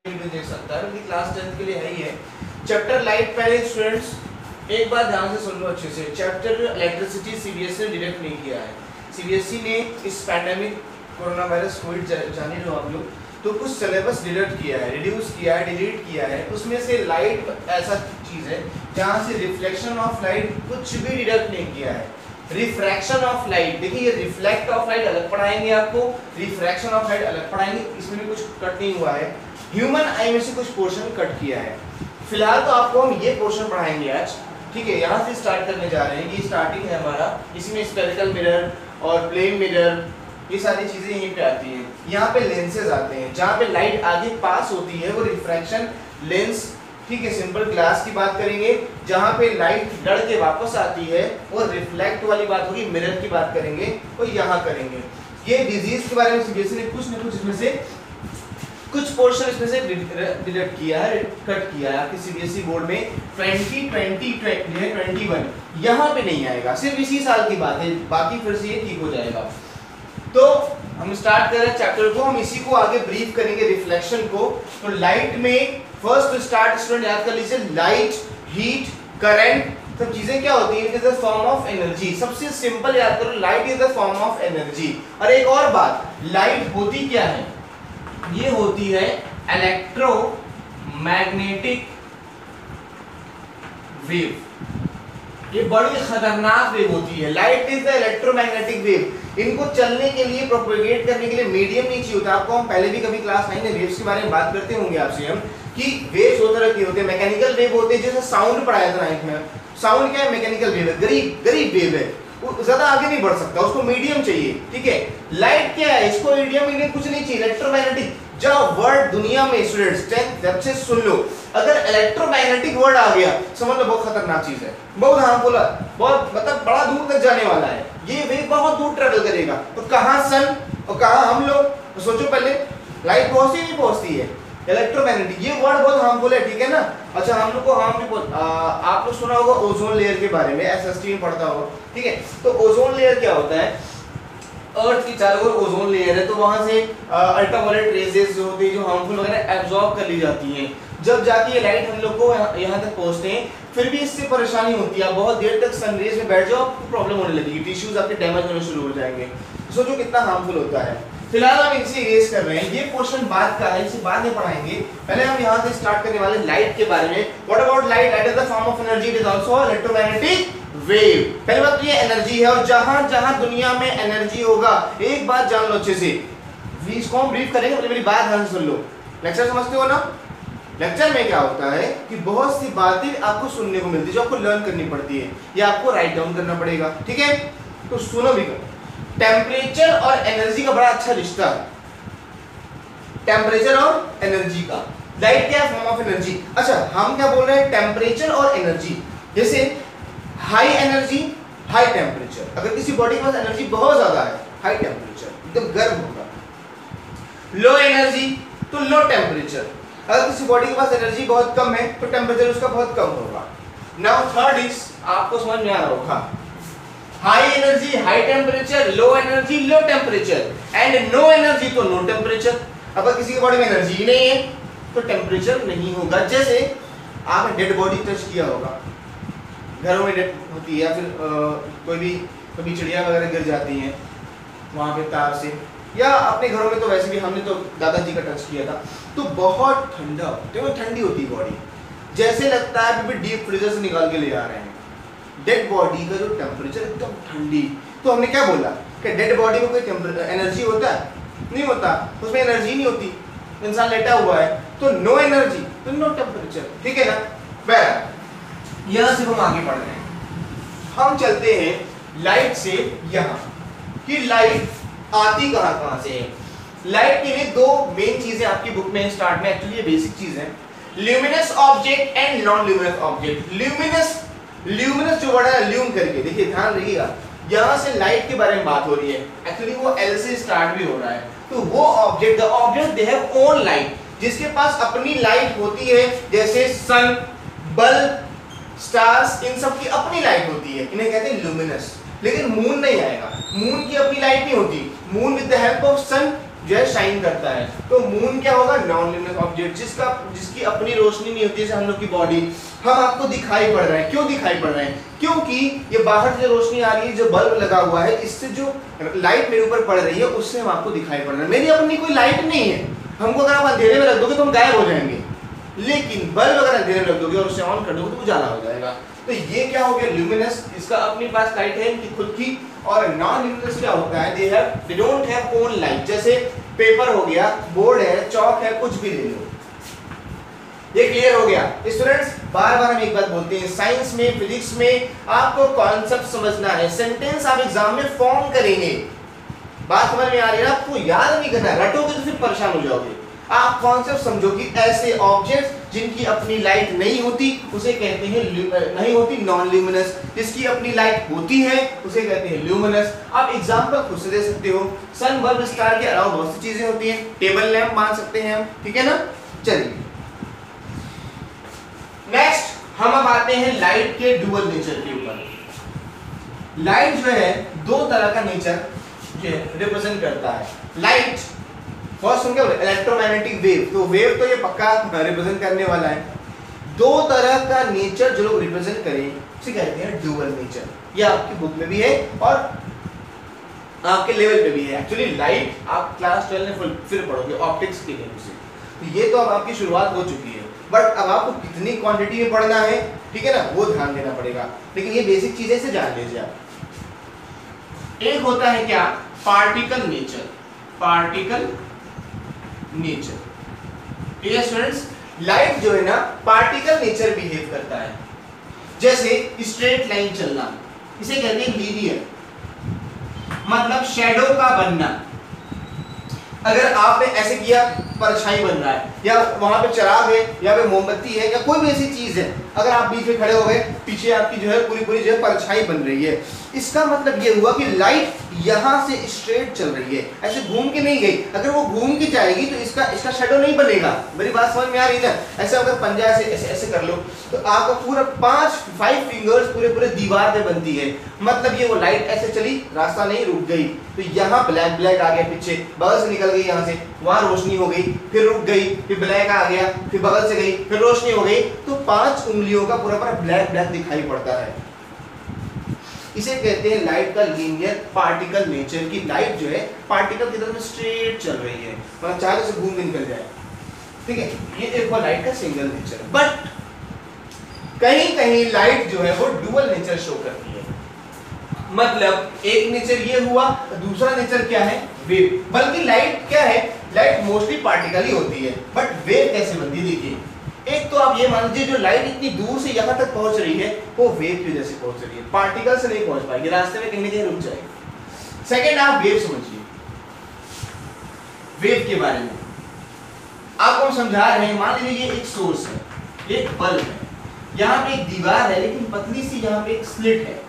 Video देख सकता है, क्योंकि क्लास 10 के लिए है ही है। चैप्टर लाइट पहले स्टूडेंट्स एक बार ध्यान से सुन लो अच्छे से। चैप्टर इलेक्ट्रिसिटी सीबीएसई ने डायरेक्ट नहीं किया है। सीबीएसई ने इस पैंडेमिक कोरोना वायरस कोविड जाने लो आप लोग, तो कुछ सिलेबस डिलीट किया है, रिड्यूस किया है, डिलीट किया है। उसमें से लाइट ऐसा चीज़ है जहाँ से रिफ्लेक्शन ऑफ लाइट कुछ भी डिडक्ट नहीं किया है। रिफ्रैक्शन ऑफ लाइट, देखिए ये रिफ्लेक्ट ऑफ लाइट अलग पढ़ाएंगे आपको, रिफ्रैक्शन ऑफ लाइट अलग पढ़ाएंगे, इसमें भी कुछ कट नहीं हुआ है। ह्यूमन आई में से कुछ पोर्शन कट किया है। फिलहाल तो आपको हम ये पोर्शन पढ़ाएंगे आज, ठीक है। यहाँ से स्टार्ट करने जा रहे हैं, ये स्टार्टिंग है हमारा। इसमें स्फेरिकल मिरर और प्लेन मिरर, ये सारी चीजें यहीं पे आती हैं। यहाँ पे लेंसेज आते हैं, जहाँ पे लाइट आगे पास होती है वो रिफ्रैक्शन लेंस, ठीक है। सिंपल ग्लास की बात करेंगे, जहाँ पे लाइट लड़ के वापस आती है वो रिफ्लेक्ट वाली बात होगी। मिरर की बात करेंगे वो यहाँ करेंगे। ये डिजीज के बारे में सीबीएसई ने कुछ न कुछ इसमें से कुछ पोर्शन इसमें से डिलीट किया है, कट किया है। आपके सीबीएसई बोर्ड में 2021 यहाँ पे नहीं आएगा, सिर्फ इसी साल की बात है, बाकी फिर से ये ठीक हो जाएगा। तो हम स्टार्ट कर रहे हैं चैप्टर को, हम इसी को आगे ब्रीफ करेंगे, रिफ्लेक्शन को। तो लाइट में फर्स्ट स्टार्ट स्टूडेंट याद कर लीजिए, लाइट, हीट, करंट, सब चीजें क्या होती है? It is the form of energy. सबसे सिंपल याद करो, light is the form of energy. और एक और बात, लाइट होती क्या है? ये होती है इलेक्ट्रोमैग्नेटिक वेव। ये बड़ी खतरनाक वेव होती है। Light is the electromagnetic wave. इनको चलने के लिए, प्रोपेगेट करने के लिए मीडियम नहीं चाहिए होता। आपको हम पहले भी कभी क्लास 9 में वेव्स के बारे में बात करते होंगे आपसे हम, कि वेव्स दो तरह के होते हैं। मैकेनिकल वेव होते हैं, जैसे साउंड पढ़ाया था 9th में। साउंड क्या है? मैकेनिकल वेव है, गरीब वेव है, वो ज्यादा आगे नहीं बढ़ सकता, उसको मीडियम चाहिए, ठीक है। लाइट क्या है? इसको मीडियम कुछ नहीं चाहिए, इलेक्ट्रोमैग्नेटिक। जब वर्ड दुनिया में स्टूडेंट्स 10th जब से सुन लो, अगर इलेक्ट्रोमैग्नेटिक वर्ड आ गया समझ लो बहुत खतरनाक चीज है, बहुत हार्मफुल है, बहुत मतलब बड़ा दूर तक जाने वाला है। ये वेव बहुत दूर ट्रेवल करेगा। तो कहाँ सन और कहाँ हम लोग? तो सोचो पहले, लाइट पहुंचती नहीं पहुंचती है? इलेक्ट्रोमैग्नेटिक, ये वर्ड बहुत हार्मफुल है, ठीक है ना। अच्छा, हम लोग को हार्म भी आप लोग सुना होगा ओजोन लेयर के बारे में, एसएसटी में पढ़ता होगा, ठीक है। तो ओजोन लेयर क्या होता है? अर्थ की चारों ओर ओजोन लेयर है, तो वहां से अल्ट्रावायलेट रेजेस जो होती है, जो हार्मफुल वगैरह एब्जॉर्ब कर ली जाती हैं। जब जाती है लाइट हम लोग को यहाँ तक पहुंचते हैं, फिर भी इससे परेशानी होती है। आप बहुत देर तक सनरेज में बैठ जाओ, आपको प्रॉब्लम होने लगेगी, टिश्यूज आपके डैमेज होने शुरू हो जाएंगे। सोचो कितना हार्मफुल होता है। फिलहाल हम इनसे इरेज कर रहे हैं, ये पोर्शन बाद का है, इसे बाद में पढ़ाएंगे। पहले हम यहाँ से स्टार्ट करने वाले लाइट के बारे में। What about light? Light is the form of energy, it is also electromagnetic wave. पहली बात तो ये एनर्जी है, और जहां जहां दुनिया में एनर्जी होगा, एक बात जान लो अच्छे से, इसको हम ब्रीफ करेंगे, पहले मेरी बात ध्यान से सुन लो। लेक्चर समझते हो ना? लेक्चर में क्या होता है कि बहुत सी बातें आपको सुनने को मिलती है जो आपको लर्न करनी पड़ती है, या आपको राइट डाउन करना पड़ेगा, ठीक है। तो सुनो भी करो। टेम्परेचर और एनर्जी का बड़ा अच्छा रिश्ता है, टेम्परेचर और एनर्जी का। लाइट क्या है? Form of energy. अच्छा, हम क्या बोल रहे हैं? टेम्परेचर और एनर्जी। जैसे हाई एनर्जी, हाई टेम्परेचर। अगर किसी बॉडी के पास एनर्जी बहुत ज्यादा है, हाई टेम्परेचर, एकदम गर्म होगा। लो एनर्जी तो लो टेम्परेचर। अगर किसी बॉडी के पास एनर्जी बहुत कम है तो टेम्परेचर उसका बहुत कम होगा। नाउ थर्ड इज, आपको समझ में आ रहा होगा, high energy high temperature, low energy low temperature, and no energy तो नो टेम्परेचर। अगर किसी की बॉडी में एनर्जी ही नहीं है तो टेम्परेचर नहीं होगा। जैसे आपने डेड बॉडी टच किया होगा, घरों में डेड होती है, या फिर कोई भी कभी चिड़िया वगैरह गिर जाती हैं वहाँ पे तार से, या अपने घरों में तो वैसे भी हमने तो दादाजी का टच किया था, तो बहुत ठंडा, तो ठंडी होती है बॉडी, जैसे लगता है अभी डीप फ्रीजर से निकाल के ले आ रहे हैं। डेड बॉडी का जो टेम्परेचर एकदम ठंडी। तो हमने क्या बोला कि डेड बॉडी में कोई एनर्जी होता है? नहीं होता, उसमें एनर्जी नहीं होती, इंसान लेटा हुआ है, तो नो एनर्जी तो नो टेम्परेचर, ठीक है ना। बहरहाल यहाँ से हम आगे बढ़ रहे हैं, हम चलते हैं लाइट से यहाँ, कि लाइट आती कहाँ से है। लाइट के लिए दो मेन चीजें आपकी बुक में स्टार्ट में, एक्चुअली ये बेसिक चीज है, luminous object and non luminous object. Luminous जो वर्ड है ल्यूम करके, देखिए ध्यान रखिएगा, यहाँ से लाइट के बारे में बात हो रही है, एक्चुअली वो एल से स्टार्ट भी हो रहा है। तो वो object, the object they have own light, जिसके पास अपनी लाइट होती है, जैसे सन, बल्ब, स्टार्स, इन सब की अपनी लाइट होती है, इन्हें कहते हैं ल्यूमिनस। लेकिन मून नहीं आएगा, मून की अपनी लाइट नहीं होती। Moon with the help of sun जो है शाइन करता है। तो मून क्या होगा, नॉन ल्यूमिनस ऑब्जेक्ट, जिसकी अपनी रोशनी नहीं होती, जैसे हम लोग की बॉडी। हम आपको दिखाई पड़ रहे हैं, क्यों दिखाई पड़ रहे हैं, क्योंकि ये बाहर से रोशनी आ रही है, जो बल्ब लगा हुआ है, इससे जो लाइट मेरे ऊपर पड़ रही है उससे हम आपको दिखाई पड़ रहे हैं। मेरी अपनी कोई लाइट नहीं है, हमको अगर आप अंधेरे में रख दोगे तो हम गायब हो जाएंगे, लेकिन बल्ब अगर अंधेरे में रख दोगे और उसे ऑन कर दोगे तो उजाला हो जाएगा। तो ये क्या हो गया, ल्यूमिनस, इसका अपनी पास लाइट है इनकी खुद की। और नॉन ल्यूमिनस क्या होता है, they don't have own light. जैसे पेपर हो गया, बोर्ड है, चौक है, कुछ भी ले लो। ये क्लियर हो गया स्टूडेंट्स। बार बार हम एक बात बोलते हैं, साइंस में, फिजिक्स में आपको कॉन्सेप्ट समझना है। सेंटेंस आप एग्जाम में फॉर्म करेंगे, बात समझ में आ रही है, आपको याद नहीं करना, रटोगे तो फिर परेशान हो जाओगे। आप कॉन्सेप्ट समझो कि ऐसे ऑब्जेक्ट्स जिनकी अपनी लाइट नहीं होती उसे कहते हैं नहीं होती नॉन ल्यूमिनस, जिसकी अपनी लाइट होती है उसे कहते हैं ल्यूमिनस। आप एग्जांपल खुद से दे सकते हो, सन, बल्ब, स्टार के अलावा बहुत सी चीजें होती हैं, टेबल लैंप मान सकते हैं हम, ठीक है ना। चलिए नेक्स्ट हम अब आते हैं लाइट के डुअल नेचर के ऊपर। लाइट जो है दो तरह का नेचर रिप्रेजेंट करता है। लाइट फर्स्ट हम क्या बोले, इलेक्ट्रोमैग्नेटिक वेव। तो वेव तो ये पक्का रिप्रेजेंट करने वाला है। दो तरह का नेचर जो लोग रिप्रेजेंट करें उसे कहते हैं डुअल नेचर। ये आपकी बुक में भी है और आपके लेवल पे भी है। एक्चुअली लाइट आप क्लास 12 में फिर पढ़ोगे ऑप्टिक्स के लिए से। तो ये तो अब आपकी शुरुआत हो चुकी है, बट अब आपको कितनी क्वांटिटी में पढ़ना है, ठीक है ना, वो ध्यान देना पड़ेगा। लेकिन ये बेसिक चीजें से जान लीजिए आप। एक होता है क्या, पार्टिकल नेचर। पार्टिकल नेचर, ठीक है स्टूडेंट्स। लाइट जो है ना पार्टिकल नेचर बिहेव करता है। जैसे स्ट्रेट लाइन चलना, इसे कहते हैं लीनियर, मतलब शैडो का बनना। अगर आपने ऐसे किया परछाई बन रहा है, या वहां पे चिराग है या पे मोमबत्ती है या कोई भी ऐसी चीज है, अगर आप बीच में खड़े हो गए, पीछे आपकी जो है पूरी जो है परछाई बन रही है, इसका मतलब ये हुआ कि लाइट यहां से स्ट्रेट चल रही है, ऐसे घूम के नहीं गई। अगर वो घूम के जाएगी तो इसका शैडो नहीं बनेगा। मेरी बात समझ में आ रही है ना। ऐसे अगर पंजा ऐसे कर लो तो आपका पूरा 5 फिंगर्स पूरे दीवार पे बनती है। मतलब ये वो लाइट ऐसे चली, रास्ता नहीं, रुक गई, तो यहाँ ब्लैक आ गया, पीछे बगल से निकल गई, यहाँ से वहां रोशनी हो गई, फिर रुक गई, फिर ब्लैक आ गया, फिर बगल से गई, फिर रोशनी हो गई, तो 5 उंगलियों का पूरा ब्लैक दिखाई पड़ता है। इसे कहते हैं लाइट का लीनियर पार्टिकल नेचर, की लाइट जो है पार्टिकल की तरफ स्ट्रेट चल रही है, मतलब चाहे से घूम के निकल जाए, ठीक है। ये एक लाइट का सिंगल नेचर। बट कहीं लाइट जो है वो डुअल नेचर शो करती है। मतलब एक नेचर ये हुआ, दूसरा नेचर क्या है, वेव। बल्कि लाइट क्या है, लाइट मोस्टली पार्टिकल ही होती है, बट वेव कैसे बनती है देखिए। एक तो आप ये मान लीजिए जो लाइट इतनी दूर से यहाँ तक पहुंच रही है वो वेव की वजह से पहुंच रही है, पार्टिकल से नहीं पहुंच पाएगी, रास्ते में कहीं ना कहीं रुक जाएगी। सेकेंड, आप वेव समझिए, वेव के बारे में आपको हम समझा रहे हैं। मान लीजिए ये एक सोर्स है, एक बल्ब है, यहाँ पे एक दीवार है, लेकिन पतली सी यहाँ पे एक स्लिट है।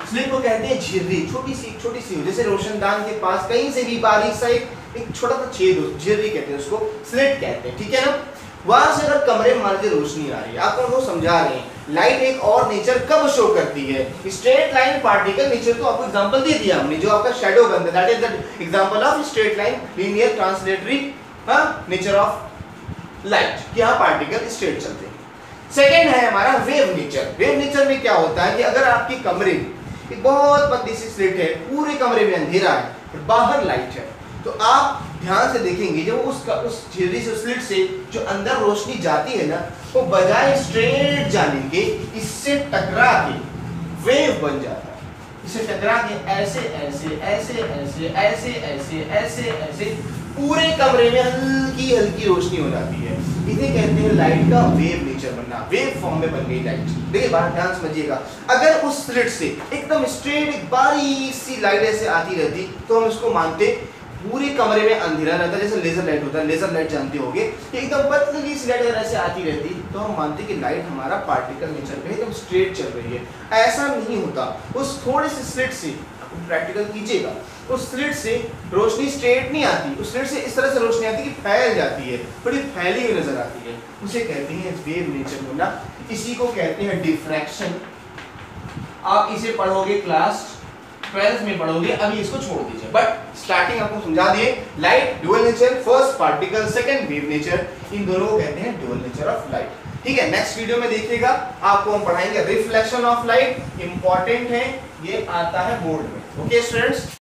स्लिट को कहते हैं झिर्री, छोटी सी हो, जैसे रोशनदान के पास कहीं से भी बारीक सा एक छोटा सा छेद हो, झिर्री कहते हैं उसको, स्लिट कहते हैं, ठीक है ना। वहां से अगर कमरे में मान लीजिए रोशनी आ रही है, आपको वो समझा रहे हैं लाइट एक और नेचर कब शो करती है, स्ट्रेट लाइन पार्टिकल नेचर। तो आपको एग्जांपल दे दिया हमने, जो आपका शैडो बनता है, that is the example of straight line linear translatory nature of light, कि यहाँ पार्टिकल स्ट्रेट चलते हैं। सेकेंड है हमारा वेव नेचर। वेव नेचर में क्या होता है कि अगर आपके कमरे एक बहुत पतली सी स्लिट है, पूरे कमरे में अंधेरा है, बाहर लाइट है, तो आप ध्यान से देखेंगे जब उस झिर्री से, स्लिट से जो अंदर रोशनी जाती है ना, वो बजाय स्ट्रेट जाने के इससे टकरा के वेव बन जाता है। इसे टकरा के ऐसे ऐसे ऐसे ऐसे ऐसे ऐसे ऐसे ऐसे पूरे कमरे में हल्की हल्की रोशनी हो जाती है। इसे कहते हैं लाइट का वेव नेचर बनना, वेव फॉर्म में बन गई लाइट। देखिए बात ध्यान समझिएगा, अगर उस स्लिट से एकदम स्ट्रेट एक बारीक सी लाइट ऐसे आती रहती तो हम उसको मानते पूरे कमरे में अंधेरा रहता है, जैसे लेजर लाइट होता है, लेजर लाइट जानते होंगे, एकदम पतली सी लाइट अगर ऐसे आती रहती तो हम मानते कि लाइट हमारा पार्टिकल नेचर पे एकदम स्ट्रेट चल रही है। ऐसा नहीं होता, उस थोड़े से स्लिट से प्रैक्टिकल कीजिएगा, उस स्लिट से रोशनी स्ट्रेट नहीं आती, उस स्लिट से इस तरह से रोशनी आती कि फैल जाती है, थोड़ी फैली हुई नजर आती है, उसे कहते हैं वेव नेचर होना। इसी को कहते हैं डिफ्रैक्शन। आप इसे पढ़ोगे क्लास 12 में पढ़ोगे, अभी इसको छोड़ दीजिए, बट स्टार्टिंग आपको समझा दिए, light dual nature, first particle, second wave nature, इन दोनों को कहते हैं ड्यूअल नेचर ऑफ लाइट। ठीक है, नेक्स्ट वीडियो में देखिएगा, आपको हम पढ़ाएंगे रिफ्लेक्शन ऑफ लाइट, इंपॉर्टेंट है, ये आता है बोर्ड में। Okay students.